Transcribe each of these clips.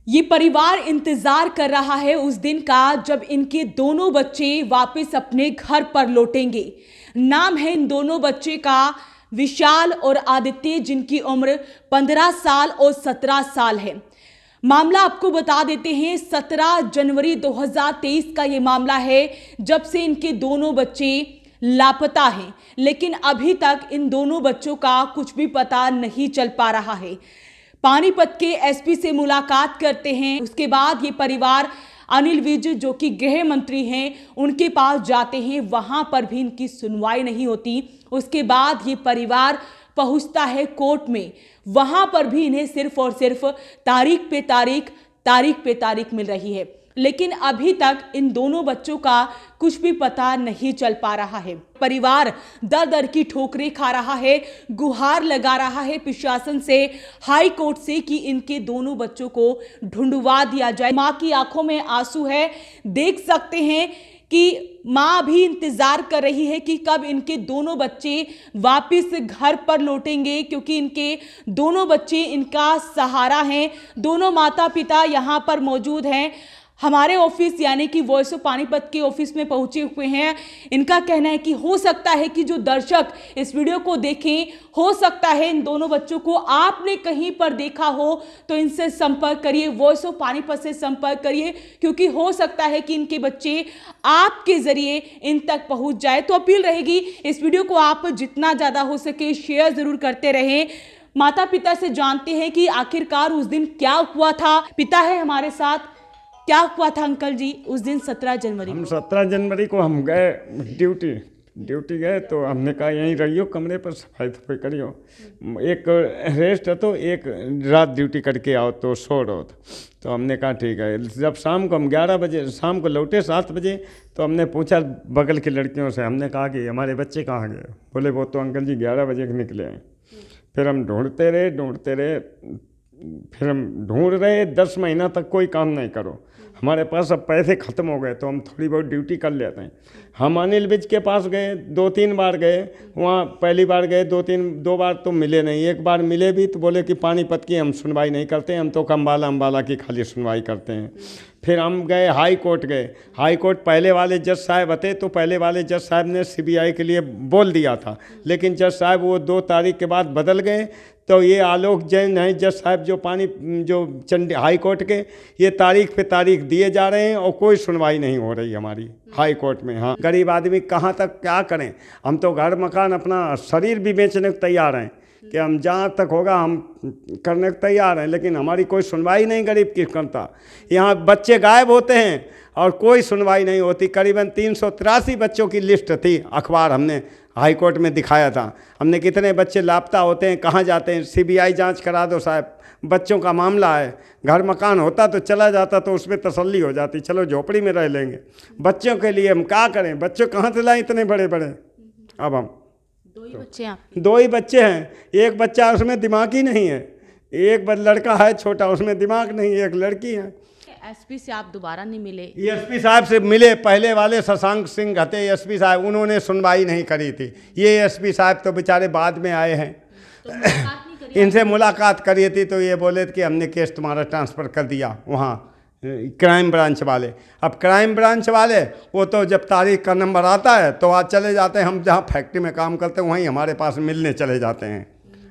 ये परिवार इंतजार कर रहा है उस दिन का जब इनके दोनों बच्चे वापस अपने घर पर लौटेंगे। नाम है इन दोनों बच्चे का विशाल और आदित्य, जिनकी उम्र 15 साल और 17 साल है। मामला आपको बता देते हैं, 17 जनवरी 2023 का ये मामला है जब से इनके दोनों बच्चे लापता हैं, लेकिन अभी तक इन दोनों बच्चों का कुछ भी पता नहीं चल पा रहा है। पानीपत के एसपी से मुलाकात करते हैं, उसके बाद ये परिवार अनिल विज जो कि गृह मंत्री हैं उनके पास जाते हैं, वहां पर भी इनकी सुनवाई नहीं होती। उसके बाद ये परिवार पहुंचता है कोर्ट में, वहां पर भी इन्हें सिर्फ और सिर्फ तारीख पे तारीख मिल रही है, लेकिन अभी तक इन दोनों बच्चों का कुछ भी पता नहीं चल पा रहा है। परिवार दर दर की ठोकरें खा रहा है, गुहार लगा रहा है प्रशासन से, हाई कोर्ट से कि इनके दोनों बच्चों को ढूंढवा दिया जाए। मां की आंखों में आंसू है, देख सकते हैं कि मां भी इंतजार कर रही है कि कब इनके दोनों बच्चे वापस घर पर लौटेंगे, क्योंकि इनके दोनों बच्चे इनका सहारा हैं। दोनों माता पिता यहां पर मौजूद हैं, हमारे ऑफिस यानी कि वॉइस ऑफ पानीपत के ऑफिस में पहुंचे हुए हैं। इनका कहना है कि हो सकता है कि जो दर्शक इस वीडियो को देखें, हो सकता है इन दोनों बच्चों को आपने कहीं पर देखा हो तो इनसे संपर्क करिए, वॉइस ऑफ पानीपत से संपर्क करिए, क्योंकि हो सकता है कि इनके बच्चे आपके जरिए इन तक पहुंच जाए। तो अपील रहेगी, इस वीडियो को आप जितना ज़्यादा हो सके शेयर ज़रूर करते रहें। माता पिता से जानते हैं कि आखिरकार उस दिन क्या हुआ था। पिता है हमारे साथ, क्या हुआ था अंकल जी उस दिन 17 जनवरी हम 17 जनवरी को हम गए ड्यूटी गए, तो हमने कहा यहीं रहियो, कमरे पर सफाई करियो। एक रेस्ट है तो एक रात ड्यूटी करके आओ तो सो रहो। तो हमने कहा ठीक है। जब शाम को हम 11 बजे शाम को लौटे 7 बजे, तो हमने पूछा बगल की लड़कियों से, हमने कहा कि हमारे बच्चे कहाँ गए। बोले वो तो अंकल जी 11 बजे के निकले हैं। फिर हम ढूंढते रहे, फिर हम ढूंढ रहे 10 महीना तक, कोई काम नहीं करो। हमारे पास अब पैसे ख़त्म हो गए तो हम थोड़ी बहुत ड्यूटी कर लेते हैं। हम अनिल विज के पास गए, 2-3 बार गए। वहाँ पहली बार गए, 2 बार तो मिले नहीं। एक बार मिले भी तो बोले कि पानीपत की हम सुनवाई नहीं करते, हम तो अम्बाला की खाली सुनवाई करते हैं। फिर हम गए हाई कोर्ट हाई कोर्ट पहले वाले जज साहब थे, तो पहले वाले जज साहब ने सीबीआई के लिए बोल दिया था, लेकिन जज साहब वो 2 तारीख के बाद बदल गए। तो ये आलोक जैन हैं जज साहब जो चंडी हाई कोर्ट के, ये तारीख पे तारीख दिए जा रहे हैं और कोई सुनवाई नहीं हो रही हमारी हाई कोर्ट में। हाँ, गरीब आदमी कहाँ तक क्या करें। हम तो घर मकान अपना शरीर भी बेचने को तैयार हैं कि हम जहाँ तक होगा हम करने को तैयार हैं, लेकिन हमारी कोई सुनवाई नहीं गरीब की करता। यहाँ बच्चे गायब होते हैं और कोई सुनवाई नहीं होती। करीबन 383 बच्चों की लिस्ट थी, अखबार हमने हाई कोर्ट में दिखाया था। हमने कितने बच्चे लापता होते हैं, कहाँ जाते हैं, सीबीआई जांच करा दो साहब। बच्चों का मामला है, घर मकान होता तो चला जाता तो उसमें तसल्ली हो जाती, चलो झोपड़ी में रह लेंगे। बच्चों के लिए हम क्या करें, बच्चे कहाँ से लाएं इतने बड़े बड़े। अब हम 2 ही बच्चे हैं, एक बच्चा उसमें दिमाग ही नहीं है, एक लड़का है छोटा उसमें दिमाग नहीं है, एक लड़की है। एसपी से आप दोबारा नहीं मिले? एसपी साहब से मिले, पहले वाले शशांक सिंह हते एसपी साहब, उन्होंने सुनवाई नहीं करी थी। ये एसपी साहब तो बेचारे बाद में आए हैं। तो इनसे मुलाकात करी थी तो ये बोले थे कि हमने केस तुम्हारा ट्रांसफ़र कर दिया वहाँ क्राइम ब्रांच वाले। अब क्राइम ब्रांच वाले वो तो जब तारीख का नंबर आता है तो आज चले जाते हैं। हम जहाँ फैक्ट्री में काम करते हैं वहीं हमारे पास मिलने चले जाते हैं,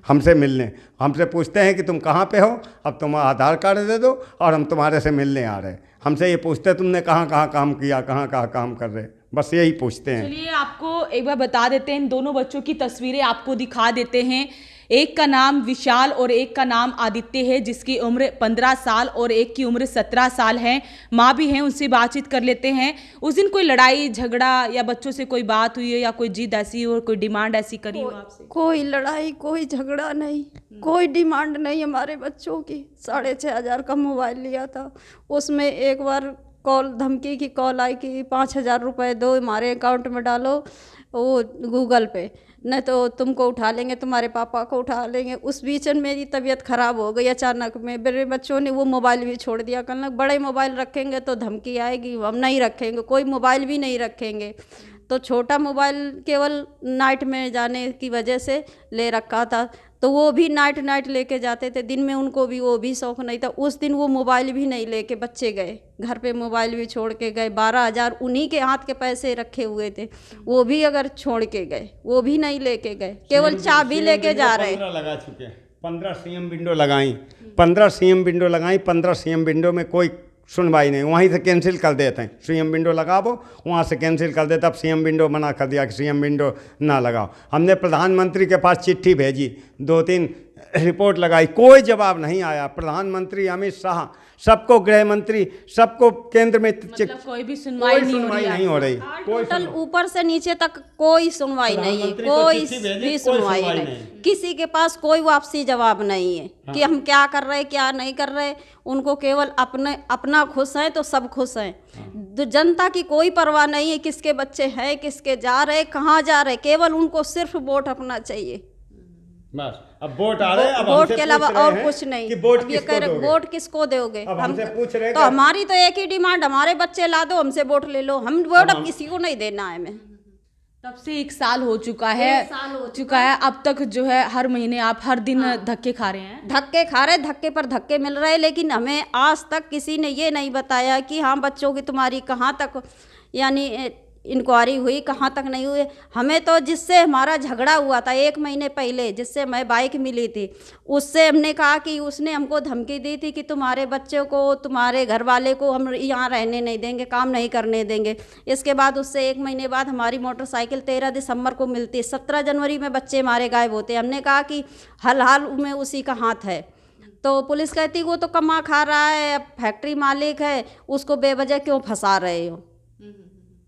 हमसे मिलने। हमसे पूछते हैं कि तुम कहाँ पे हो, अब तुम आधार कार्ड दे दो और हम तुम्हारे से मिलने आ रहे हैं। हमसे ये पूछते तुमने कहाँ कहाँ काम किया, कहाँ कहाँ काम कर रहे, बस यही पूछते हैं। चलिए आपको एक बार बता देते हैं, इन दोनों बच्चों की तस्वीरें आपको दिखा देते हैं। एक का नाम विशाल और एक का नाम आदित्य है, जिसकी उम्र 15 साल और एक की उम्र 17 साल है। माँ भी हैं, उनसे बातचीत कर लेते हैं। उस दिन कोई लड़ाई झगड़ा या बच्चों से कोई बात हुई है या कोई जिद ऐसी और कोई डिमांड ऐसी करी हो आपसे? कोई लड़ाई, कोई झगड़ा नहीं, कोई डिमांड नहीं हमारे बच्चों की। 6,500 का मोबाइल लिया था, उसमें एक बार धमकी की कॉल आई कि 5,000 रुपये दो, हमारे अकाउंट में डालो वो गूगल पे, नहीं तो तुमको उठा लेंगे, तुम्हारे पापा को उठा लेंगे। उस बीच में मेरी तबीयत ख़राब हो गई अचानक में। मेरे बच्चों ने वो मोबाइल भी छोड़ दिया, कहना बड़े मोबाइल रखेंगे तो धमकी आएगी, हम नहीं रखेंगे, कोई मोबाइल भी नहीं रखेंगे। तो छोटा मोबाइल केवल नाइट में जाने की वजह से ले रखा था। तो वो भी नाइट लेके जाते थे, दिन में उनको भी वो भी शौक नहीं था। उस दिन वो मोबाइल भी नहीं लेके बच्चे गए, घर पे मोबाइल भी छोड़ के गए। 12,000 उन्हीं के हाथ के पैसे रखे हुए थे, वो भी अगर छोड़ के गए, वो भी नहीं लेके गए, केवल चाबी लेके जा रहे। 15 लगा चुके हैं, 15 सीएम विंडो लगाई, 15 सीएम विंडो लगाई, 15 सीएम विंडो में कोई सुनवाई नहीं, वहीं से कैंसिल कर देते हैं। सीएम विंडो लगाओ, वहाँ से कैंसिल कर देते। अब सीएम विंडो मना कर दिया कि सीएम विंडो ना लगाओ। हमने प्रधानमंत्री के पास चिट्ठी भेजी, 2-3 रिपोर्ट लगाई, कोई जवाब नहीं आया। प्रधानमंत्री अमित शाह, सबको गृह मंत्री, सबको केंद्र में मतलब कोई भी सुनवाई नहीं हो रही। टोटल ऊपर से नीचे तक कोई सुनवाई नहीं है, कोई भी सुनवाई नहीं। किसी के पास कोई वापसी जवाब नहीं है कि हम क्या कर रहे क्या नहीं कर रहे। उनको केवल अपना खुश है तो सब खुश हैं। जनता की कोई परवाह नहीं है, किसके बच्चे हैं, किसके जा रहे, कहाँ जा रहे, केवल उनको सिर्फ वोट अपना चाहिए बस। अब वोट आ रहे हैं, अब वोट हमसे के अलावा पूछ रहे और हैं कुछ नहीं। कि वोट अब ये किसको कह रहे दोगे? वोट किसको दोगे, अब हम हमसे पूछ रहे हैं तो हमारी तो एक ही डिमांड, हमारे बच्चे ला दो, हमसे वोट ले लो। हम वोट अब किसी को नहीं देना है। हमें तब से 1 साल हो चुका है, अब तक जो है हर महीने आप हर दिन धक्के खा रहे हैं। धक्के खा रहे, धक्के पर धक्के मिल रहे, लेकिन हमें आज तक किसी ने ये नहीं बताया कि हाँ बच्चों की तुम्हारी कहाँ तक यानी इंक्वायरी हुई, कहाँ तक नहीं हुई। हमें तो जिससे हमारा झगड़ा हुआ था 1 महीने पहले, जिससे मैं बाइक मिली थी, उससे हमने कहा कि उसने हमको धमकी दी थी कि तुम्हारे बच्चों को, तुम्हारे घर वाले को हम यहाँ रहने नहीं देंगे, काम नहीं करने देंगे। इसके बाद उससे 1 महीने बाद हमारी मोटरसाइकिल 13 दिसंबर को मिलती है, 17 जनवरी में बच्चे हमारे गायब होते। हमने कहा कि हाल में उसी का हाथ है। तो पुलिस कहती वो तो कमा खा रहा है, फैक्ट्री मालिक है, उसको बेवजह क्यों फंसा रहे हो।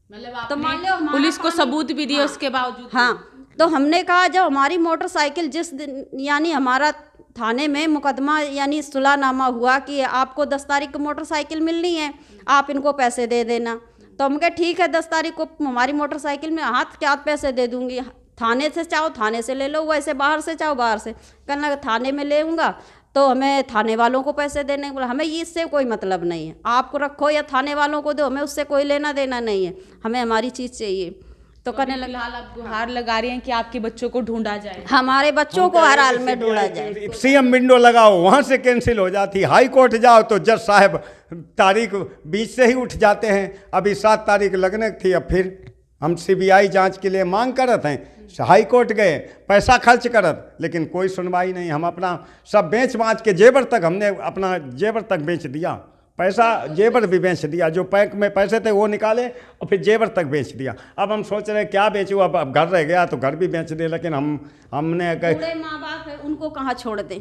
मतलब तो मान लो पुलिस को सबूत भी दिए उसके बावजूद। हाँ, तो हमने कहा जब हमारी मोटरसाइकिल जिस दिन यानी हमारा थाने में मुकदमा यानी सुलहनामा हुआ कि आपको 10 तारीख को मोटरसाइकिल मिलनी है, आप इनको पैसे दे देना। तो हम कहे ठीक है, 10 तारीख को हमारी मोटरसाइकिल में हाथ क्या पैसे दे दूंगी, थाने से चाहो थाने से ले लो, वैसे बाहर से चाहो बाहर से। कहना थाने में लेऊंगा तो हमें थाने वालों को पैसे देने बोला, हमें इससे कोई मतलब नहीं है, आपको रखो या थाने वालों को दो, हमें उससे कोई लेना देना नहीं है, हमें हमारी चीज़ चाहिए। तो कहने लगा फिलहाल आप गुहार लगा रहे हैं कि आपके बच्चों को ढूंढा जाए, हमारे बच्चों को हर हाल में ढूंढा जाए। सीएम विंडो लगाओ, वहाँ से कैंसिल हो जाती। हाई कोर्ट जाओ तो जज साहब तारीख बीच से ही उठ जाते हैं। अभी 7 तारीख लगने थी, अब फिर हम सीबीआई जांच के लिए मांग करत हैं, हाई कोर्ट गए, पैसा खर्च करत, लेकिन कोई सुनवाई नहीं। हम अपना सब बेच बाँच के जेवर तक, हमने अपना जेवर तक बेच दिया, पैसा जेवर भी बेच दिया, जो बैंक में पैसे थे वो निकाले और फिर जेवर तक बेच दिया। अब हम सोच रहे क्या बेचूँ, अब घर रह गया तो घर भी बेच दे, लेकिन हमने बूढ़े माँ बाप है, उनको कहाँ छोड़ दें।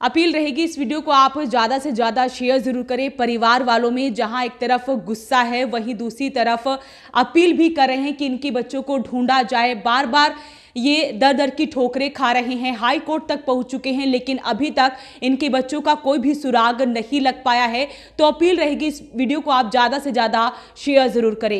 अपील रहेगी इस वीडियो को आप ज़्यादा से ज़्यादा शेयर ज़रूर करें। परिवार वालों में जहां एक तरफ गुस्सा है, वहीं दूसरी तरफ अपील भी कर रहे हैं कि इनके बच्चों को ढूंढा जाए। बार बार ये दर दर की ठोकरें खा रहे हैं, हाई कोर्ट तक पहुंच चुके हैं, लेकिन अभी तक इनके बच्चों का कोई भी सुराग नहीं लग पाया है। तो अपील रहेगी इस वीडियो को आप ज़्यादा से ज़्यादा शेयर ज़रूर करें।